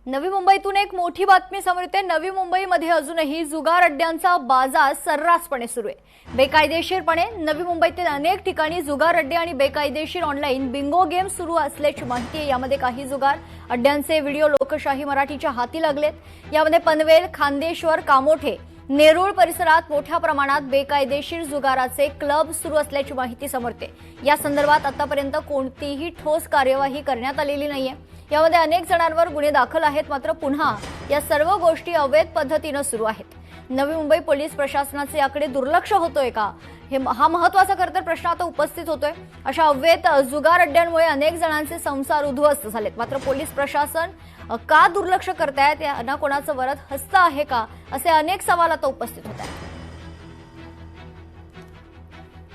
नवी मुंबईतून एक मोठी बातमी समोर येते। नवी मुंबईमध्ये अजूनही जुगार अड्ड्यांचा बाजार सर्रासपणे सुरू आहे। बेकायदेशीरपणे नवी मुंबईतील अनेक ठिकाणी जुगार अड्डे आणि बेकायदेशीर ऑनलाईन बिंगो गेम सुरू असल्याची माहिती आहे। यामध्ये काही जुगार अड्ड्यांचे व्हिडिओ लोकशाही मराठीच्या हाती लागलेत। यामध्ये पनवेल, खांदेश्वर, कामोठे, नेरूळ परिसरात मोठ्या प्रमाणात बेकायदेशीर जुगाराचे क्लब सुरू असल्याची माहिती समोर येते। या संदर्भात आतापर्यंत कोणतीही ठोस कार्यवाही करण्यात आलेली नाहीये। यामध्ये अनेक जणांवर गुन्हे दाखल आहेत, मात्र पुन्हा या सर्व गोष्टी अवैध पद्धतीने सुरू आहेत। नवी मुंबई पोलीस प्रशासनाचे याकडे दुर्लक्ष होतोय का, हा महत्त्वाचा खरतर प्रश्न आता उपस्थित होतोय। अशा अवैध जुगार अड्ड्यांमुळे अनेक जणांचे संसार उद्ध्वस्त झालेत, मात्र पोलीस प्रशासन का दुर्लक्ष करतायत, यांना कोणाचं वरद हस्त आहे का, असे अनेक सवाल आता उपस्थित होत आहेत।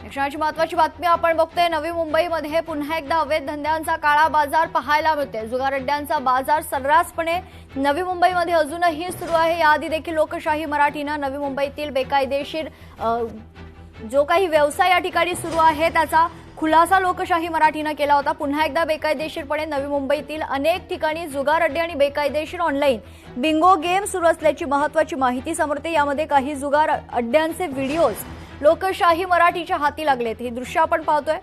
क्षणाची महत्त्वाची बातमी आपण बघतोय। नवी मुंबईमध्ये पुन्हा एकदा अवैध धंद्यांचा काळा बाजार पाहायला मिळतोय। जुगार अड्ड्यांचा बाजार सर्रासपणे नवी मुंबईमध्ये अजूनही सुरू आहे। याआधी देखील लोकशाही मराठीनं नवी मुंबईतील बेकायदेशीर जो काही व्यवसाय या ठिकाणी सुरू आहे त्याचा खुलासा लोकशाही मराठीनं केला होता। पुन्हा एकदा बेकायदेशीरपणे नवी मुंबईतील अनेक ठिकाणी जुगार अड्डे आणि बेकायदेशीर ऑनलाईन बिंगो गेम सुरू असल्याची महत्त्वाची माहिती समोर येते। यामध्ये काही जुगार अड्ड्यांचे व्हिडिओज लोकशाही मराठीच्या हाती लागलेत। हे दृश्य आपण पाहतोय।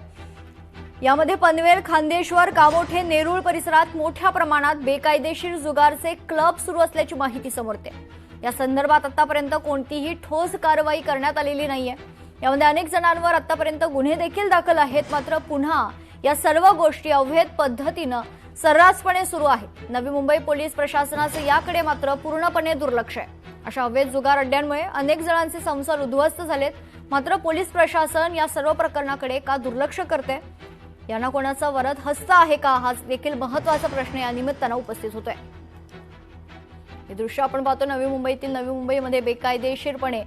यामध्ये पनवेल, खांदेश्वर, कामोठे, नेरूळ परिसरात मोठ्या प्रमाणात बेकायदेशीर जुगारचे क्लब सुरू असल्याची माहिती समोर येते। या संदर्भात आतापर्यंत कोणतीही ठोस कारवाई करण्यात आलेली नाहीये। यामध्ये अनेक जणांवर आतापर्यंत गुन्हे देखील दाखल आहेत, मात्र पुन्हा या सर्व गोष्टी अवैध पद्धतीने सर्रासपणे सुरू आहेत। नवी मुंबई पोलीस प्रशासनाचे याकडे मात्र पूर्णपणे दुर्लक्ष आहे। अशा अवैध जुगार अड्ड्यांमुळे अनेक जणांचे संसार उद्ध्वस्त झालेत, मात्र पोलीस प्रशासन या सर्व प्रकरणाकडे का दुर्लक्ष करते, यांना कोणाचा वरद हस्त आहे का, हा देखील महत्त्वाचा प्रश्न या निमित्तानं उपस्थित होतोय। हे दृश्य आपण पाहतो। नवी मुंबईमध्ये बेकायदेशीरपणे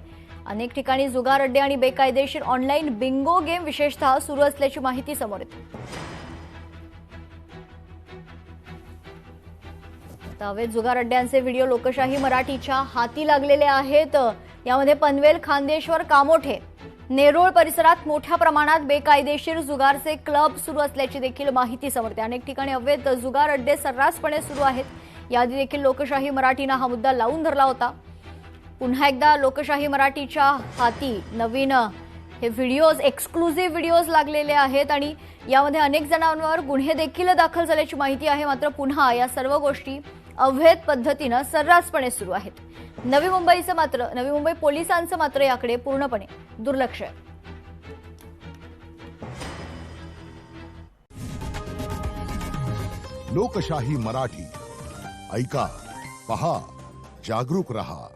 अनेक ठिकाणी जुगार अड्डे आणि बेकायदेशीर ऑनलाईन बिंगो गेम विशेषतः सुरू असल्याची माहिती समोर येते। अवैध जुगार अड्ड्यांचे व्हिडिओ लोकशाही मराठीच्या हाती लागलेले आहेत। यामध्ये पनवेल, खांदेश्वर, कामोठे, नेरूळ परिसरात मोठ्या प्रमाणात बेकायदेशीर जुगारचे क्लब सुरू असल्याची देखील माहिती समोर येते। अनेक ठिकाणी अवैध जुगार अड्डे सर्रासपणे सुरू आहेत। याआधी देखील लोकशाही मराठीनं हा मुद्दा लावून धरला होता। पुन्हा एकदा लोकशाही मराठीच्या हाती नवीन हे व्हिडिओज, एक्सक्लुझिव्ह व्हिडिओज लागलेले आहेत आणि यामध्ये अनेक जणांवर गुन्हे देखील दाखल झाल्याची माहिती आहे, मात्र पुन्हा या सर्व गोष्टी अवैध पद्धतीने सर्रासपणे सुरू आहेत। नवी मुंबई पोलिसांचं मात्र याकडे पूर्णपणे दुर्लक्ष आहे। लोकशाही मराठी ऐका, पहा, जागरूक रहा।